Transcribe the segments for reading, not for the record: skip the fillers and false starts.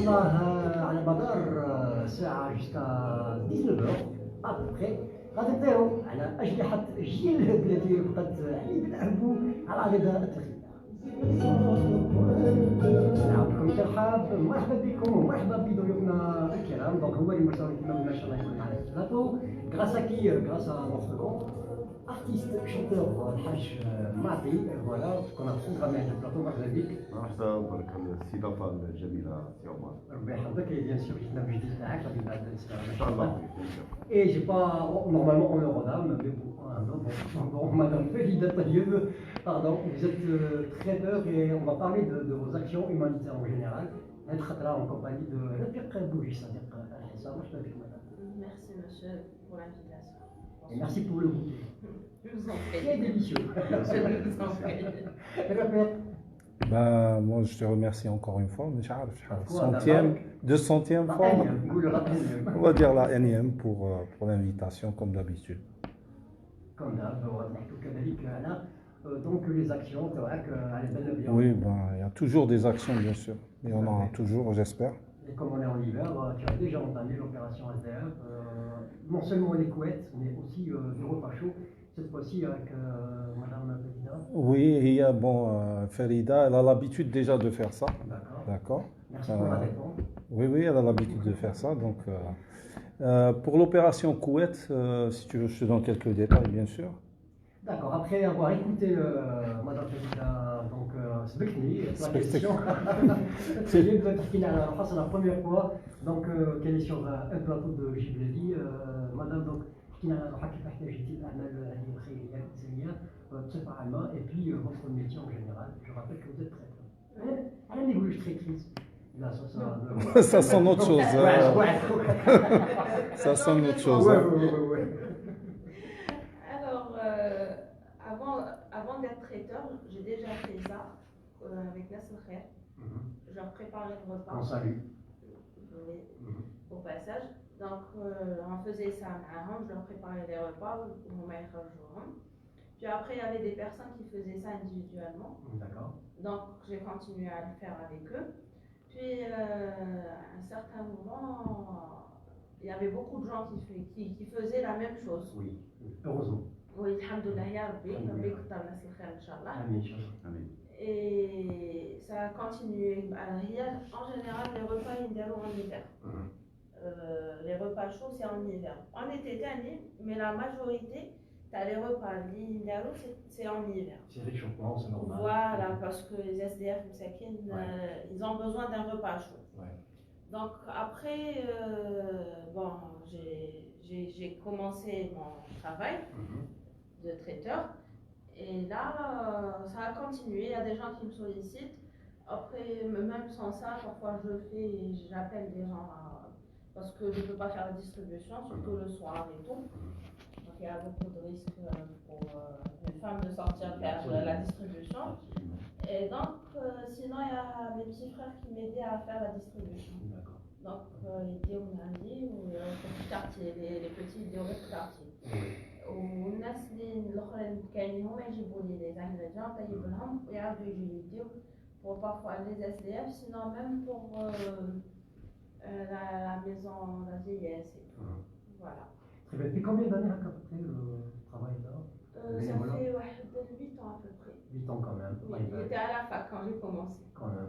الله على مدار ساعة جوسكا 19 ابخي غادي نطيروا على أجنحة جيل التي بقت يلعبوا على غذاء التخيل. نعم بكم ترحاب، مرحبا بكم ومرحبا بضيوفنا الكرام. دونك هو اللي مرسل كما ما شاء الله يكون معنا في البلاطو غراس كي غراس نوتر ارتيست شونتور الحاج معطي. فوالا كنا بروغرامي على البلاطو. مرحبا بك. مرحبا بارك الله الاستضافه الجميله سي عمر. ربي يحفظك. Et bien sûr جبنا بجديد تاعك غادي نبدا ان شاء الله. Et j'ai pas normalement on le redame mais bon, Madame Felida Taïeb, pardon, vous êtes traiteur et on va parler de vos actions humanitaires en général. Être là en compagnie de Rafiq Bouji, c'est-à-dire Al-Hissa. Merci monsieur pour l'invitation. Et merci pour le goûter. Je vous en prie. Très délicieux. Je vous en prie. Rafiq. Ben, moi, je te remercie encore une fois, mais centième, 200e fois, on va dire la énième pour l'invitation, comme d'habitude. Comme d'hab, donc les actions, oui, ben, il y a toujours des actions, bien sûr. Il y en aura toujours, j'espère. Et comme on est en hiver, tu as déjà entamé l'opération SDF, non seulement les couettes, mais aussi des repas chauds. Cette fois-ci avec Madame Felida. Oui, il y a, bon, Felida, elle a l'habitude déjà de faire ça. D'accord. Merci pour la réponse. Oui, elle a l'habitude de faire ça. Donc, pour l'opération Couette, si tu veux, je te donne quelques détails, bien sûr. D'accord. Après avoir écouté Madame Felida, donc la question, c'est la première fois donc qu'elle est sur un plateau de Gibleli. Madame, donc, كيف احتاجتي الاعمال هذه الخيريه الانسانيه بصفه عامه et puis votre métier en général. Je rappelle que vous êtes traiteur. على ما يقولوش traitrice. Là, ça sonne autre chose. Ça sonne autre chose. Ouais. Alors, avant d'être traiteur, j'ai déjà fait ça avec Nasser Khair. Je leur préparais le repas. On salue. Oui, au passage. Donc, on faisait ça à Rome, je leur préparais les repas, au Puis après, il y avait des personnes qui faisaient ça individuellement. D'accord. Donc, j'ai continué à le faire avec eux. Puis, à un certain moment, il y avait beaucoup de gens qui faisaient la même chose. Oui, heureusement. Oui, alhamdoulilah, ya Rabbi, Rabbi Koutar Nasir Khair, Inch'Allah. Amin. Et ça a continué. En général, les repas, ils déroulent en hiver. Les repas chauds, c'est en hiver. En été, mais la majorité, tu as les repas c'est en hiver. C'est réchauffement, c'est normal. Voilà, parce que les SDF, ils ont besoin d'un repas chaud. Ouais. Donc après, bon, j'ai commencé mon travail de traiteur. Et là, ça a continué. Il y a des gens qui me sollicitent. Après, même sans ça, parfois je le fais et j'appelle des gens parce que je ne peux pas faire la distribution, surtout le soir et tout. Donc il y a beaucoup de risques pour une femme de sortir faire la distribution. Et donc, sinon, il y a mes petits frères qui m'aidaient à faire la distribution. Donc, ils étaient au Nandi ou au petit quartier, les petits de au quartier. والناس الاخرين كاينين هما يجيبوا لي لي زانغريديون طيب لهم ويعاودوا يجيو يديو pour parfois les SDF, sinon même pour la maison, la vieillesse et tout. Voilà. Très bien. Depuis combien d'années à peu près le travail là? Ça fait 8 ans à peu près. 8 ans quand même. Oui, j'étais à la fac quand j'ai commencé. Quand même.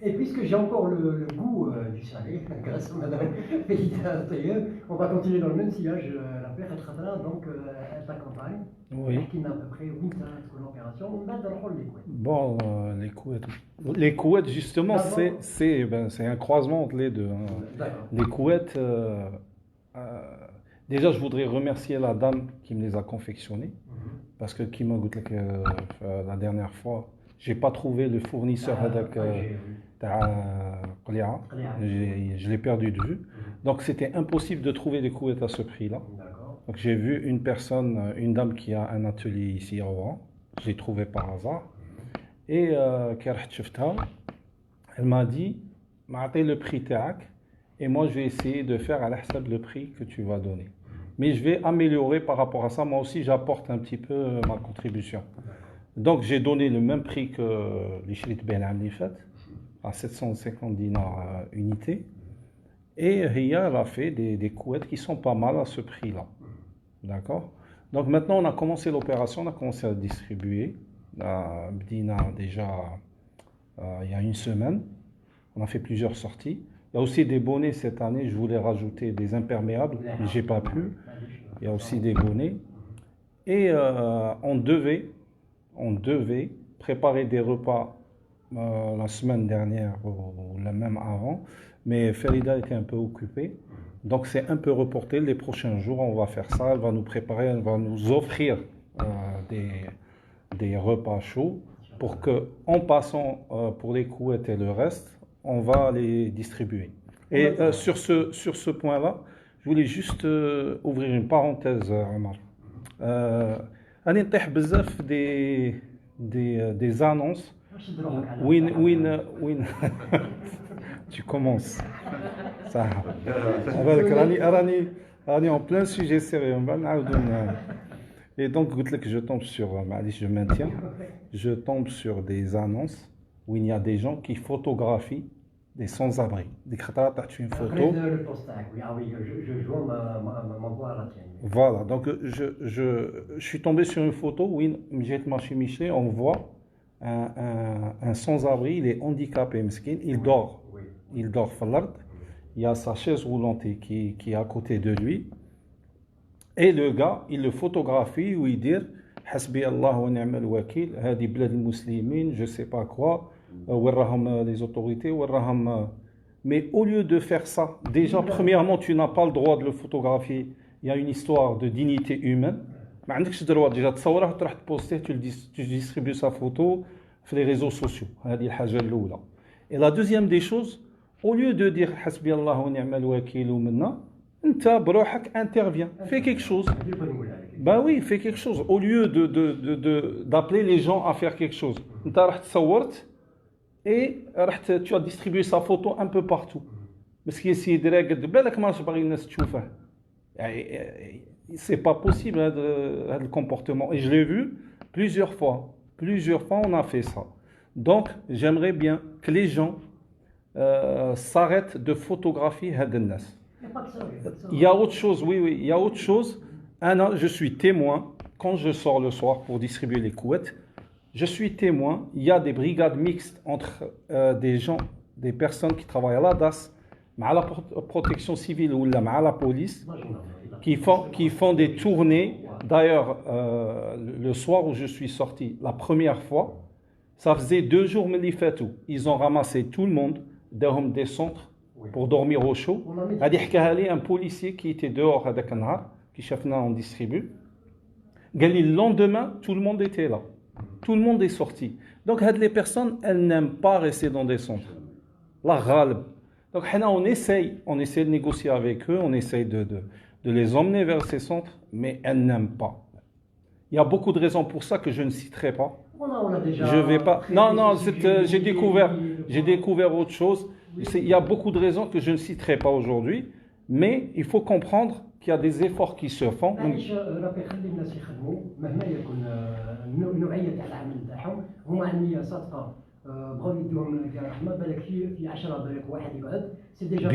Et puisque j'ai encore le goût du salé, grâce à Madame Felida Taïeb, on va continuer dans le même sillage. La paix est donc elle t'accompagne. Oui. Qui n'a à peu près 8 ans pour l'opération. On met dans le rôle des couettes. Bon, les couettes, justement, c'est un croisement entre les deux. Hein. Les couettes, déjà, je voudrais remercier la dame qui me les a confectionnées. Parce que qui m'a goûté la dernière fois, j'ai pas trouvé le fournisseur avec je l'ai perdu de vue. Donc c'était impossible de trouver des couettes à ce prix-là. Donc j'ai vu une dame qui a un atelier ici à Oran. Je l'ai trouvé par hasard. Et elle m'a dit, le prix tac, et moi je vais essayer de faire à l'hsab le prix que tu vas donner. Mais je vais améliorer par rapport à ça. Moi aussi, j'apporte un petit peu ma contribution. Donc, j'ai donné le même prix que les Chrit Ben Amnifat. à 750 dinars unité. Et Hiya, elle a fait des couettes qui sont pas mal à ce prix-là. D'accord? Donc maintenant, on a commencé l'opération, on a commencé à distribuer. Bdina déjà il y a une semaine. On a fait plusieurs sorties. Il y a aussi des bonnets cette année. Je voulais rajouter des imperméables, mais j'ai pas pu. Il y a aussi des bonnets. Et on devait préparer des repas la semaine dernière ou la même avant. Mais Farida était un peu occupée. Donc c'est un peu reporté. Les prochains jours, on va faire ça. Elle va nous préparer, elle va nous offrir des repas chauds pour que, en passant pour les couettes et le reste, on va les distribuer. Et sur ce point-là, je voulais juste ouvrir une parenthèse, Omar. أنا نطيح بزاف des annonces وين tu commences ça راني en plein sujet sérieux et donc je tombe sur je maintiens, je tombe sur des annonces où il y a des gens qui photographient des sans-abri. Des خطرات تحط une photo. Voilà, donc je suis tombé sur une photo où on voit un sans-abri, il est handicapé, mesquin, il dort في الأرض. Il y a sa chaise roulante qui est à côté de lui. Et le gars, il le photographie où il dit حسبي الله ونعم الوكيل هذه بلاد المسلمين je sais pas quoi. Les autorités, mais au lieu de faire ça, déjà premièrement tu n'as pas le droit de le photographier. Il y a une histoire de dignité humaine. ما عندكش droit déjà تصوره وتروح تبوستيه, tu distribues sa photo sur les réseaux sociaux. هذه الحاجة الأولى. Et la deuxième des choses, au lieu de dire حسبي الله ونعم الوكيل ومنا, انت بروحك intervient, fais quelque chose. Ben oui, fais quelque chose. Au lieu d'appeler les gens à faire quelque chose. انت راح تصورت et tu as distribué sa photo un peu partout. Parce qu'il y a des بالك ما باغي الناس تشوفه. C'est pas possible le comportement. Et je l'ai vu plusieurs fois. Plusieurs fois on a fait ça. Donc j'aimerais bien que les gens s'arrêtent de photographier هاد الناس. Il y a autre chose, oui, il y a autre chose. Je suis témoin quand je sors le soir pour distribuer les couettes. Je suis témoin, il y a des brigades mixtes entre des personnes qui travaillent à la DAS, à la protection civile ou à la police, qui font des tournées. D'ailleurs, le soir où je suis sorti, la première fois, ça faisait 2 jours, mais ils ont ramassé tout le monde, des centres pour dormir au chaud. Un policier qui était dehors, qui chefna en distribue. Le lendemain, tout le monde était là. Tout le monde est sorti. Donc, les personnes, elles n'aiment pas rester dans des centres. La ghalb. Donc, on essaye de négocier avec eux, on essaye de les emmener vers ces centres, mais elles n'aiment pas. Il y a beaucoup de raisons pour ça que je ne citerai pas. Je vais pas. Non, j'ai découvert autre chose. Il y a beaucoup de raisons que je ne citerai pas aujourd'hui, mais il faut comprendre qu'il y a des efforts qui se font.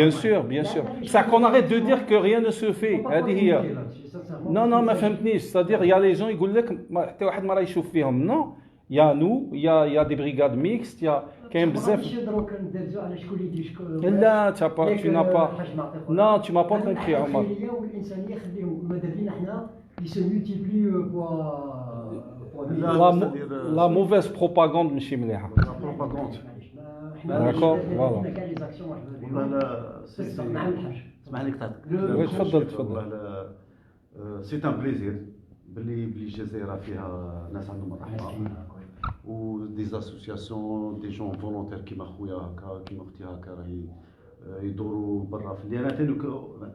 Bien sûr. Ça qu'on arrête de dire que rien ne se fait. Non, ma femme, c'est-à-dire il y a les gens, ils disent non. Il y a nous, il y a des brigades mixtes, il y a كاين بزاف. لا tu n'as pas. Non, tu m'as pas compris, Omar. La mauvaise propagande ماشي مليحة. D'accord, voilà. تفضل. C'est un plaisir. بلي الجزائر فيها ناس عندهم الرحمة و دي اسوسياسيون دي جون فولونتير كيما خويا هكا كيما اختي هكا راهي يدوروا برا في اللي انا ثاني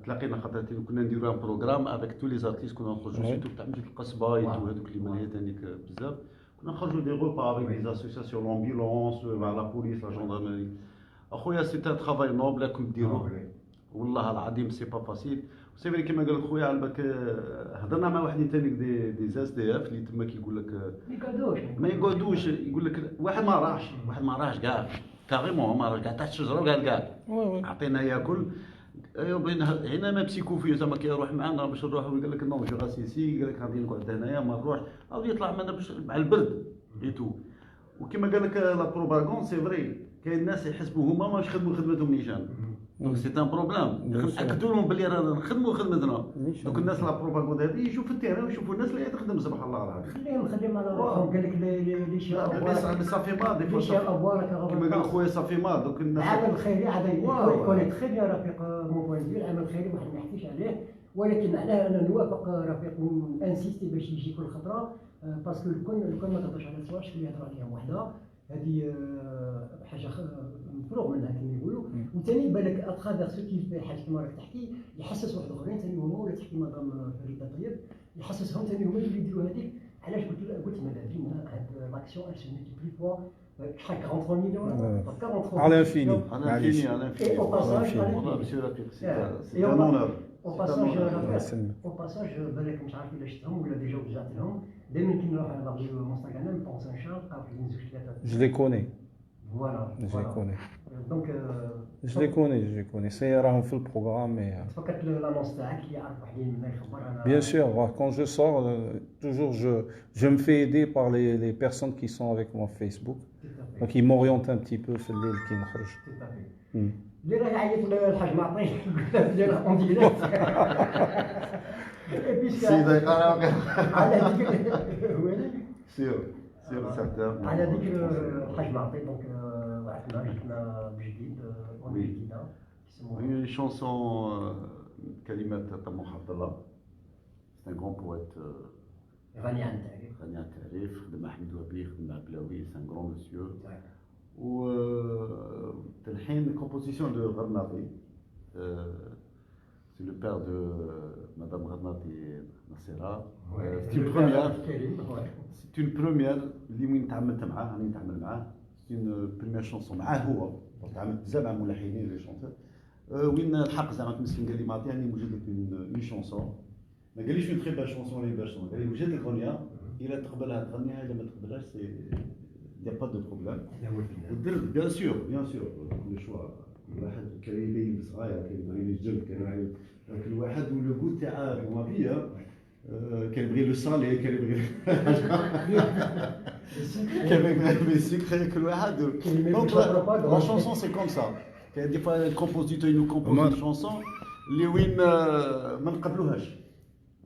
تلاقينا خاطر كنا نديروا ان بروغرام افيك تو لي زارتيست كنا نخرجوا سيتو تاع مدينه القصبه هذوك اللي ماليه ثاني بزاف كنا نخرجوا دي غوبا افيك دي اسوسياسيون لامبيلونس مع لا بوليس لا جوندرمري اخويا سي ان ترافاي نوبل راكم ديروه والله العظيم سي با فاسيل سي فري كيما قال خويا على بالك هضرنا مع واحد ثاني دي اس دي اف اللي تما كيقول لك ما يقعدوش يقول لك واحد ما راحش كاع كاريمون هما راه كاع تحت الشجره وقال كاع وي وي. عطينا ياكل. ايوا بين هنا ما بسيكو فيه زعما كيروح معنا باش نروحوا يقول لك نو جو غاسيسي، قال لك غادي نقعد هنايا ما نروحش، او يطلع معنا باش مع البرد ايتو. وكما قال لك لا بروباغون سي فري، كاين ناس يحسبوا هما ماش خدموا خدمتهم نيشان، دونك سي ان بروبليم. اكدوا لهم بلي رانا نخدموا خدمتنا. دونك الناس لا بروباغون هذه يشوفوا في التيران ويشوفوا الناس اللي تخدم سبحان الله العظيم. خليهم على روحهم. قال لك لي شي بس صافي ما دي لي شي ابوار كما قال خويا صافي ما دوك الناس. العمل الخيري عاد يكون تخي بيان رفيق مو بوين دو العمل الخيري ما نحكيش عليه، ولكن انا نوافق رفيق انسيستي باش يجي كل خطره، باسكو الكل ما تهضرش على الزواج اللي يهضر عليها وحده هذه حاجه مفروغ منها كما يقولوا. وثاني بالك اتخافيغ سو كيف حاجه كما راك تحكي يحسس واحد اخرين ثاني هما، ولا تحكي مدام فريده طيب يحسسهم ثاني هما اللي يديروا هذيك. علاش قلت ماذا بينا هاد لاكسيون elle se multiplie fois شحال 43 مليون 43 على انفيني انا فيني انا فيني au passage والله مسيو رفيق سي ان اونور. au passage بالك مش عارف الا شفتهم ولا ديجا وجعت لهم. دائما كي نروح على لا مونستاغرام بونس ان شارل قالوا لي زوج ثلاثه. جو لي كوني. فوالا جو لي كوني. دونك جو لي كوني سي راهم في البروغرام. مي فكرت لانونس تاعك اللي يعرف واحد ما يخبر انا. Bien sûr, quand je sors, toujours je me fais aider par les personnes qui sont avec moi Facebook. Donc ils m'orientent un petit peu في الليل كي نخرج. اللي راه يعيط للحاج معطي اللي راه اون ديريكت. سيدي قرا على ذكر سير سيرتان على ذكر الحاج معطي. دونك وعدنا جبنا بجديد جديده يسموها une chanson كلمات طموح عبد الله. C'est un grand poète غني عن التعريف. غني عن التعريف. خدم مع أحمد وهبي، خدم مع بلاوي. C'est un grand monsieur. و الحين composition de Gharnati. C'est le père de Madame Gharnati Nassera. C'est une première. C'est une première اللي وين تعاملت معاه، راني نتعامل معاه. C'est une première chanson معاه هو. تعاملت بزاف مع ملحنين لي شونتور. وين الحق زعما تمسكين قال لي معطي راني موجد لك اون شونسون. ما قاليش اون تري بال شونسون ولا باش قال لي وجد لك اغنيه الا تقبلها تغنيها الا ما تقبلهاش سي يا با دو بروبليم. ودير بيان سور كل شوا واحد كان يبين صغير كان يبغي يجلب كان واحد ولو غو تاع المافيا كان يبغي لو صالي كان يبغي يبغي السكر كل واحد. دونك لا شونسون سي كوم سا. كاين دي فوا الكومبوزيتور ينو كومبوزي شونسون اللي وين ما نقبلوهاش.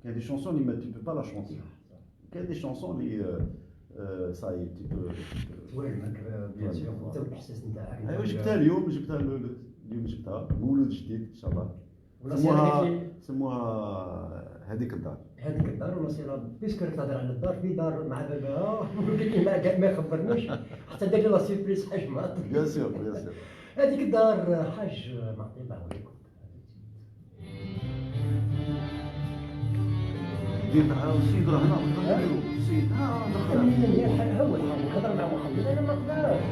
كاين دي شونسون اللي ما تي با لا شونسون. كاين دي شونسون اللي صاي تي بو توالمك بيان سور. انت والاحساس نتاعك. ايوا جبتها اليوم جبتها مولود جديد ان شاء الله. سموها هذيك الدار. هذيك الدار ونصيرها بيسكر تهضر على الدار في دار مع باباها ولكن ما خبرنيش حتى دار لي لا سيربريز حاج معطي. بيان سور هذيك الدار حاج معطي الله عليكم. دير السيد راه هنا السيد هو الحال نهضر مع محمد انا ما نقدرش.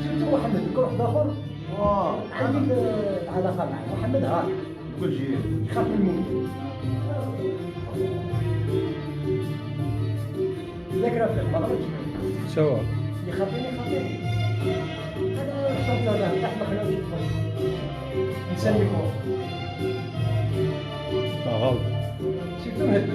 شفتو محمد كل واحد اخر عندي العلاقه مع محمد ها كل شيء يخاف من الموت. ذاك راه ما غلطش سوا يخافيني انا شفت هذا تحت ما خلاوش يدخل نسلكو غلط. شفتو هذا